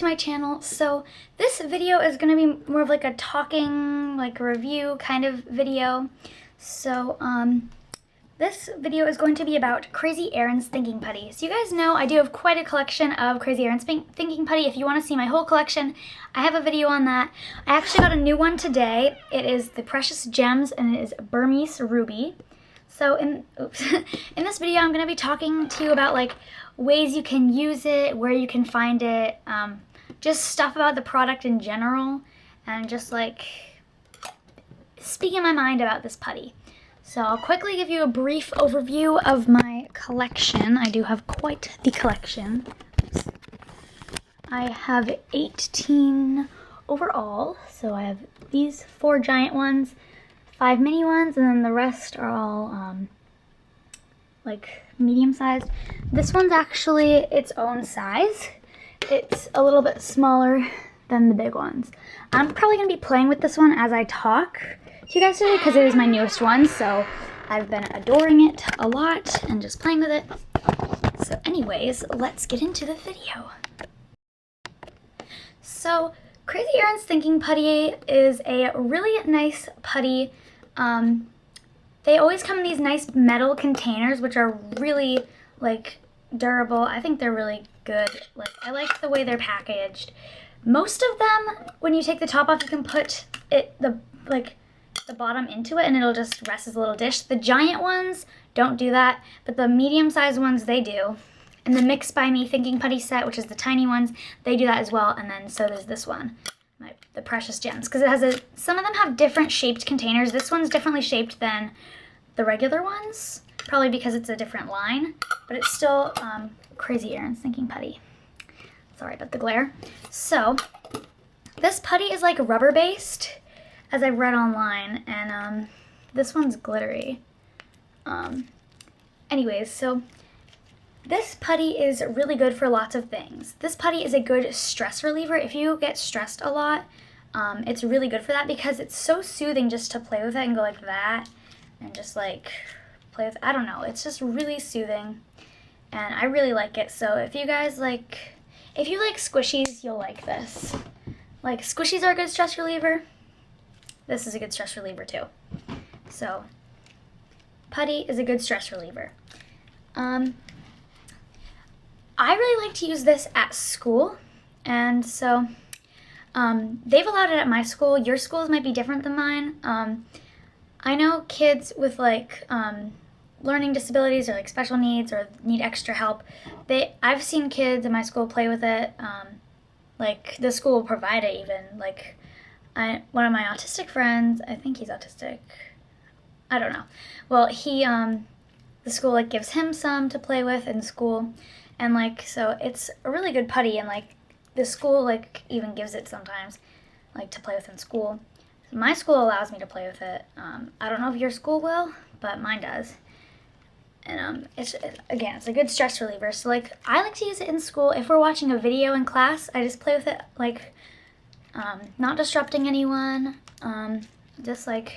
my channel. So this video is going to be more of like a talking, like review kind of video. So this video is going to be about Crazy Erin's Thinking Putty. So you guys know I do have quite a collection of Crazy Erin's Thinking Putty. If you want to see my whole collection, I have a video on that. I actually got a new one today. It is the Precious Gems and it is Burmese Ruby. So in this video, I'm going to be talking to you about like ways you can use it, where you can find it, just stuff about the product in general, and just like speaking my mind about this putty. So I'll quickly give you a brief overview of my collection. I do have quite the collection. I have 18 overall. So I have these 4 giant ones, 5 mini ones, and then the rest are all like medium sized. This one's actually its own size. It's a little bit smaller than the big ones. I'm probably going to be playing with this one as I talk to you guys today because it is my newest one, so I've been adoring it a lot and just playing with it. So anyways, let's get into the video. So Crazy Erin's Thinking Putty is a really nice putty. They always come in these nice metal containers, which are really like durable. I think they're really good. Like, I like the way they're packaged. Most of them, when you take the top off, you can put the bottom into it and it'll just rest as a little dish. The giant ones don't do that, but the medium-sized ones, they do. And the Mix by Me Thinking Putty set, which is the tiny ones, they do that as well. And then so there's this one, the Precious Gems, because it has some of them have different shaped containers. This one's differently shaped than the regular ones, probably because it's a different line, but it's still Crazy Erin's Thinking Putty. Sorry about the glare. So this putty is like rubber based, as I've read online, and this one's glittery. Anyways, so this putty is really good for lots of things. This putty is a good stress reliever. If you get stressed a lot, it's really good for that because it's so soothing just to play with it and go like that and just like play with, I don't know, it's just really soothing and I really like it. So if you guys like, if you like squishies, you'll like this. Like, squishies are a good stress reliever. This is a good stress reliever too. So putty is a good stress reliever. I really like to use this at school, and so they've allowed it at my school. Your schools might be different than mine. I know kids with like learning disabilities or like special needs or need extra help. I've seen kids in my school play with it. Like the school will provide it even. Like one of my autistic friends, I think he's autistic. I don't know. Well, the school like gives him some to play with in school. And like, so it's a really good putty, and like the school like even gives it sometimes like to play with in school. So my school allows me to play with it. I don't know if your school will, but mine does. And it's a good stress reliever. So like I like to use it in school. If we're watching a video in class, I just play with it like not disrupting anyone, just like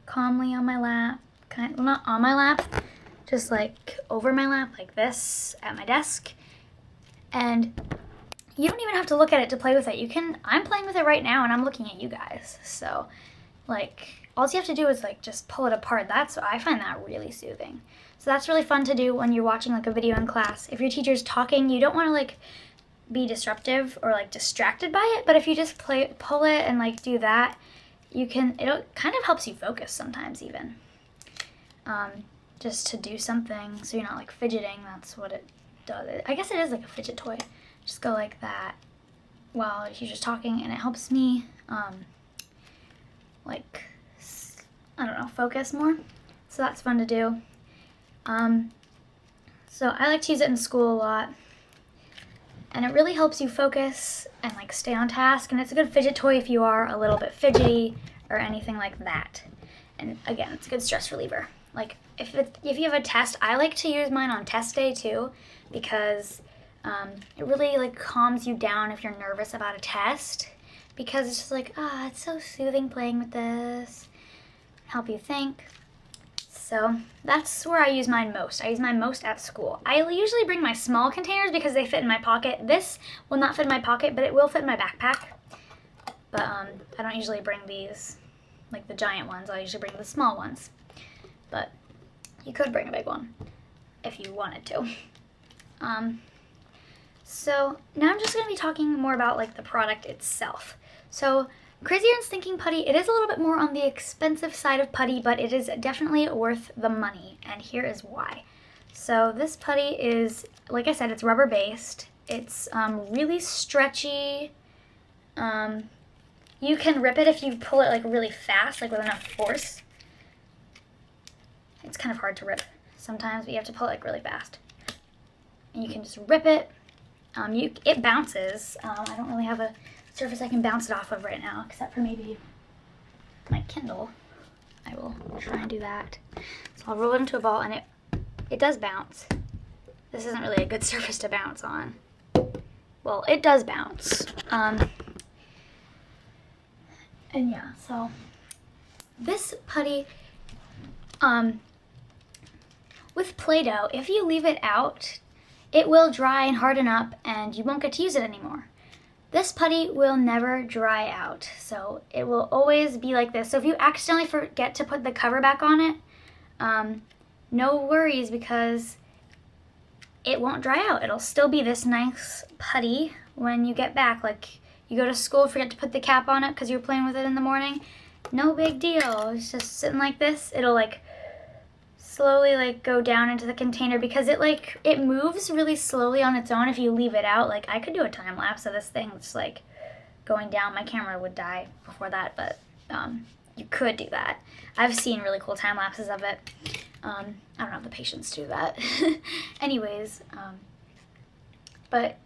calmly on my lap, well, not on my lap, just like over my lap like this at my desk. And you don't even have to look at it to play with it. I'm playing with it right now and I'm looking at you guys. So like all you have to do is like just pull it apart. I find that really soothing. So that's really fun to do when you're watching like a video in class. If your teacher's talking, you don't want to like be disruptive or like distracted by it, but if you just pull it and like do that, it kind of helps you focus sometimes even. Just to do something so you're not like fidgeting. That's what it does. I guess it is like a fidget toy. Just go like that while you're just talking, and it helps me like, I don't know, focus more. So that's fun to do. So I like to use it in school a lot, and it really helps you focus and like stay on task, and it's a good fidget toy if you are a little bit fidgety or anything like that. And again, it's a good stress reliever. Like if you have a test, I like to use mine on test day too, because it really like calms you down if you're nervous about a test, because it's just like, it's so soothing playing with this, help you think. so that's where I use mine most. I use mine most at school. I usually bring my small containers because they fit in my pocket. This will not fit in my pocket, but it will fit in my backpack. But I don't usually bring these, like the giant ones. I usually bring the small ones. But you could bring a big one if you wanted to. So now I'm just going to be talking more about like the product itself. So Crazy Earn's Thinking Putty, it is a little bit more on the expensive side of putty, but it is definitely worth the money, and here is why. So this putty is, like I said, it's rubber based. It's really stretchy. You can rip it if you pull it like really fast, like with enough force. It's kind of hard to rip sometimes, but you have to pull it like really fast. And you can just rip it. It bounces. I don't really have a surface I can bounce it off of right now, except for maybe my Kindle. I will try and do that. So I'll roll it into a ball, and it does bounce. This isn't really a good surface to bounce on. Well, it does bounce. And yeah, so this putty, with Play-Doh, if you leave it out, it will dry and harden up, and you won't get to use it anymore. This putty will never dry out, so it will always be like this. So if you accidentally forget to put the cover back on it, no worries, because it won't dry out. It'll still be this nice putty when you get back. Like, you go to school, forget to put the cap on it because you were playing with it in the morning. No big deal. It's just sitting like this. It'll like slowly like go down into the container because it moves really slowly on its own if you leave it out. Like, I could do a time lapse of this thing just like going down. My camera would die before that, but you could do that. I've seen really cool time lapses of it. I don't have the patience to do that. Anyways, but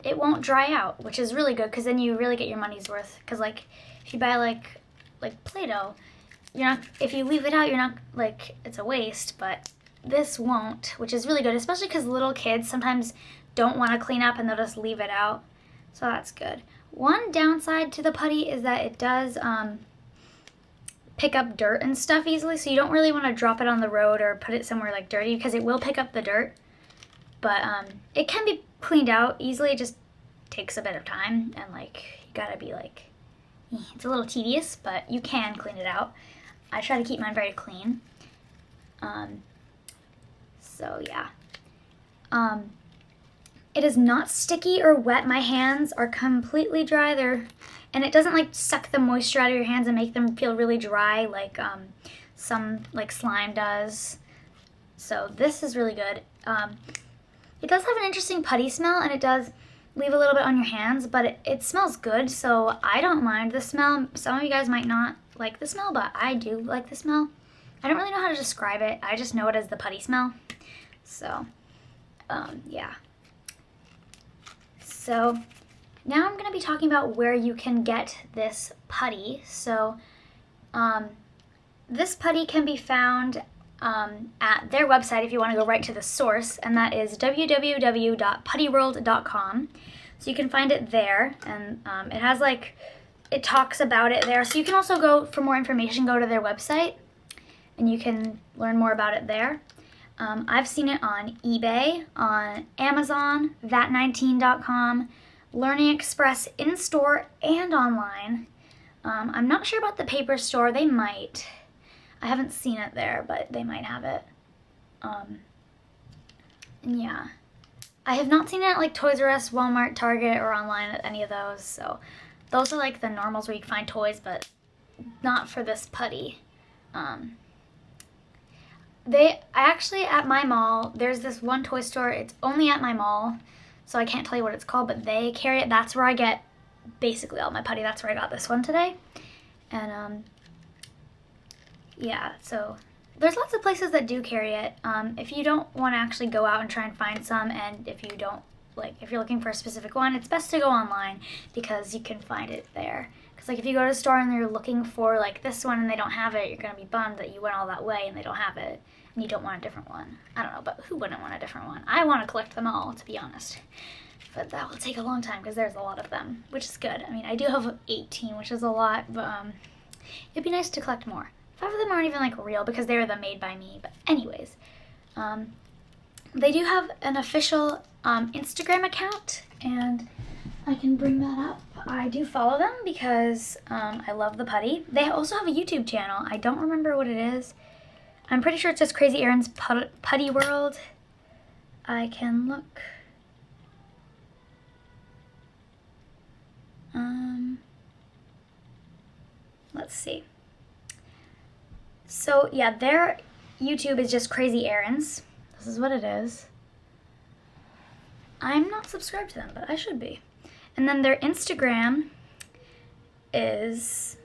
it won't dry out, which is really good because then you really get your money's worth. Because like if you buy like Play-Doh, you're not, if you leave it out, you're not, like, it's a waste, but this won't, which is really good, especially because little kids sometimes don't want to clean up and they'll just leave it out, so that's good. One downside to the putty is that it does pick up dirt and stuff easily, so you don't really want to drop it on the road or put it somewhere like dirty because it will pick up the dirt, but it can be cleaned out easily. It just takes a bit of time, and like, you gotta be like, it's a little tedious, but you can clean it out. I try to keep mine very clean. So yeah. It is not sticky or wet. My hands are completely dry. And it doesn't like suck the moisture out of your hands and make them feel really dry like some like slime does. So this is really good. It does have an interesting putty smell, and it does leave a little bit on your hands, but it smells good, so I don't mind the smell. Some of you guys might not like the smell, but I do like the smell. I don't really know how to describe it. I just know it as the putty smell. So, yeah. So, now I'm going to be talking about where you can get this putty. So, this putty can be found at their website if you want to go right to the source, and that is www.puttyworld.com. So you can find it there, and it has like, it talks about it there. So you can also go, for more information, go to their website, and you can learn more about it there. I've seen it on eBay, on Amazon, that19.com, Learning Express, in-store and online. I'm not sure about the paper store. They might. I haven't seen it there, but they might have it. And yeah. I have not seen it at like Toys R Us, Walmart, Target, or online at any of those. So those are like the normals where you can find toys, but not for this putty. They actually, at my mall, there's this one toy store. It's only at my mall, so I can't tell you what it's called, but they carry it. That's where I get basically all my putty. That's where I got this one today. And yeah, so there's lots of places that do carry it. If you don't want to actually go out and try and find some, and if you don't, like, if you're looking for a specific one, it's best to go online because you can find it there. Because, like, if you go to the store and you're looking for, like, this one and they don't have it, you're going to be bummed that you went all that way and they don't have it, and you don't want a different one. I don't know, but who wouldn't want a different one? I want to collect them all, to be honest. But that will take a long time because there's a lot of them, which is good. I mean, I do have 18, which is a lot, but it'd be nice to collect more. 5 of them aren't even like real because they were the made by me. But anyways, they do have an official Instagram account, and I can bring that up. I do follow them because I love the Putty. They also have a YouTube channel. I don't remember what it is. I'm pretty sure it's just Crazy Erin's Putty World. I can look. Let's see. So yeah, their YouTube is just Crazy Erin's. This is what it is. I'm not subscribed to them, but I should be. And then their Instagram is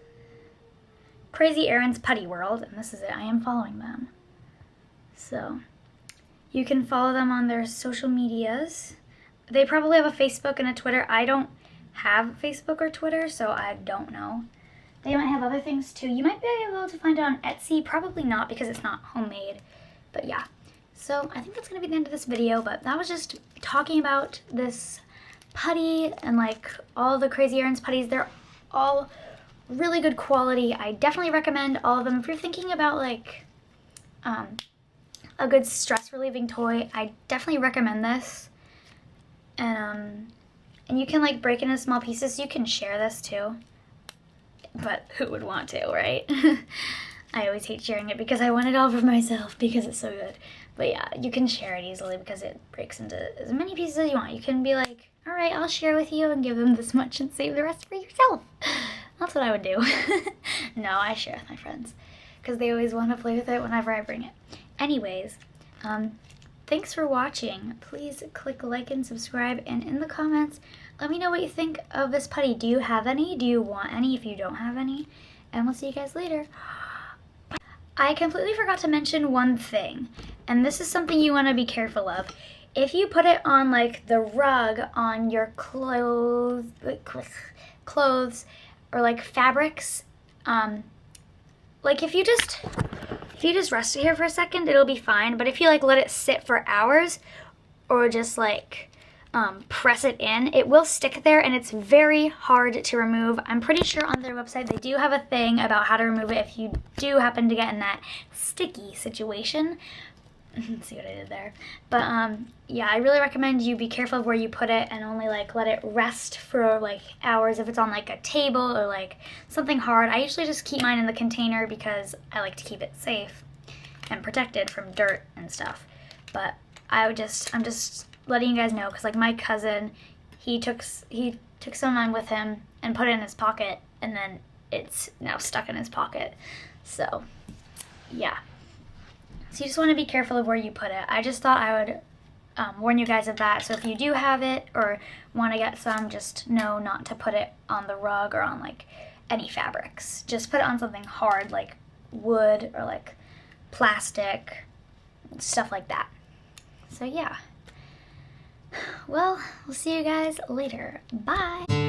Crazy Erin's Putty World, and this is it. I am following them. So you can follow them on their social medias. They probably have a Facebook and a Twitter. I don't have Facebook or Twitter, so I don't know. They might have other things too. You might be able to find it on Etsy. Probably not because it's not homemade. But yeah. So I think that's going to be the end of this video. But that was just talking about this putty and like all the Crazy Erin's putties. They're all really good quality. I definitely recommend all of them. If you're thinking about like a good stress relieving toy, I definitely recommend this. And you can like break it into small pieces. So you can share this too. But who would want to, right? I always hate sharing it because I want it all for myself because it's so good. But yeah, you can share it easily because it breaks into as many pieces as you want. You can be like, all right, I'll share with you and give them this much and save the rest for yourself. That's what I would do. No, I share with my friends because they always want to play with it whenever I bring it. Anyways, thanks for watching. Please click like and subscribe, and in the comments, let me know what you think of this putty. Do you have any? Do you want any if you don't have any? And we'll see you guys later. I completely forgot to mention one thing, and this is something you want to be careful of. If you put it on like the rug on your clothes or like fabrics, like if you just rest it here for a second, it'll be fine. But if you like let it sit for hours or just like press it in, it will stick there and it's very hard to remove. I'm pretty sure on their website they do have a thing about how to remove it if you do happen to get in that sticky situation. See what I did there? But yeah, I really recommend you be careful of where you put it and only like let it rest for like hours if it's on like a table or like something hard. I usually just keep mine in the container because I like to keep it safe and protected from dirt and stuff. But I'm just letting you guys know because like my cousin, he took some of mine with him and put it in his pocket, and then it's now stuck in his pocket. So yeah. So you just want to be careful of where you put it. I just thought I would warn you guys of that. So if you do have it or want to get some, just know not to put it on the rug or on like any fabrics. Just put it on something hard like wood or like plastic, stuff like that. So yeah. Well, we'll see you guys later. Bye.